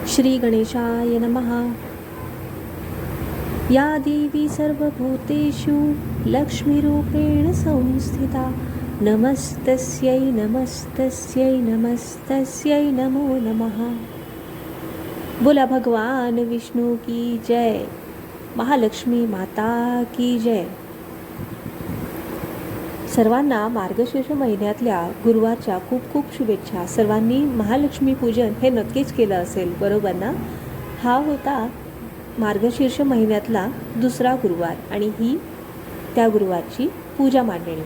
श्री गणेशाय नमः। या देवी सर्वभूतेषु लक्ष्मीरूपेण संस्थिता नमस्तस्यै नमस्तस्यै नमस्तस्यै नमो नमः। बोला भगवान विष्णु की जय, महालक्ष्मी माता की जय। सर्वांना मार्गशीर्ष महिन्यातल्या गुरुवारच्या खूप खूप शुभेच्छा। सर्वांनी महालक्ष्मी पूजन हे नक्कीच केलं असेल, बरोबर ना? हा होता मार्गशीर्ष महिन्यातला दुसरा गुरुवार आणि ही त्या गुरुवारची पूजा मांडणी।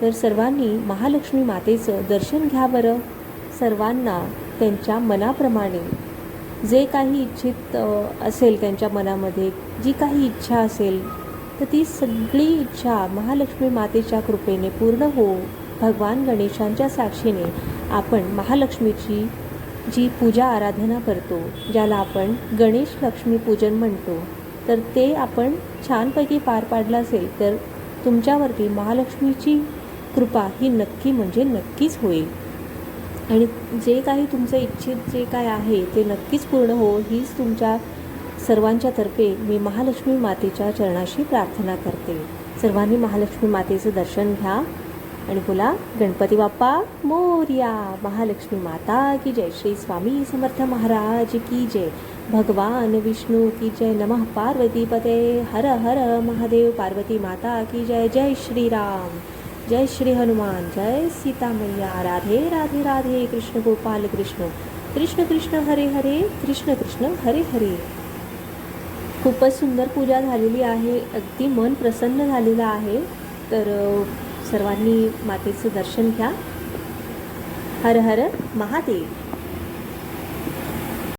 तर सर्वांनी महालक्ष्मी मातेचं दर्शन घ्या बरं। सर्वांना त्यांच्या मनाप्रमाणे जे काही इच्छित असेल, त्यांच्या मनामध्ये जी काही इच्छा असेल, तर ती सगळी इच्छा महालक्ष्मी मातेच्या कृपेने पूर्ण हो। भगवान गणेशांच्या साक्षीने आपण महालक्ष्मीची जी पूजा आराधना करतो, ज्याला आपण गणेश लक्ष्मी पूजन म्हणतो, तर ते आपण छानपैकी पार पाडलं असेल तर तुमच्यावरती महालक्ष्मीची कृपा ही नक्की म्हणजे नक्कीच होईल आणि जे काही तुमचं इच्छित जे काय आहे ते नक्कीच पूर्ण हो, हीच तुमच्या सर्वांच्या तर्फे मी महालक्ष्मी मातेच्या चरणाशी प्रार्थना करते। सर्वांनी महालक्ष्मी मातेचं दर्शन घ्या आणि बोला गणपती बाप्पा मोरया, महालक्ष्मी माता की जय, श्री स्वामी समर्थ महाराज की जय, भगवान विष्णु की जय, नमः पार्वतीपते हर हर महादेव, पार्वती माता की जय। जय श्री राम, जय श्री हनुमान, जय सीता मैया, राधे राधे राधे, कृष्ण गोपाल कृष्ण, कृष्ण कृष्ण हरे हरे, कृष्ण कृष्ण हरे हरे। खूपच सुंदर पूजा झालेली आहे, अगदी मन प्रसन्न झालेलं आहे। तर सर्वांनी मातेचं दर्शन घ्या। हर हर महादेव।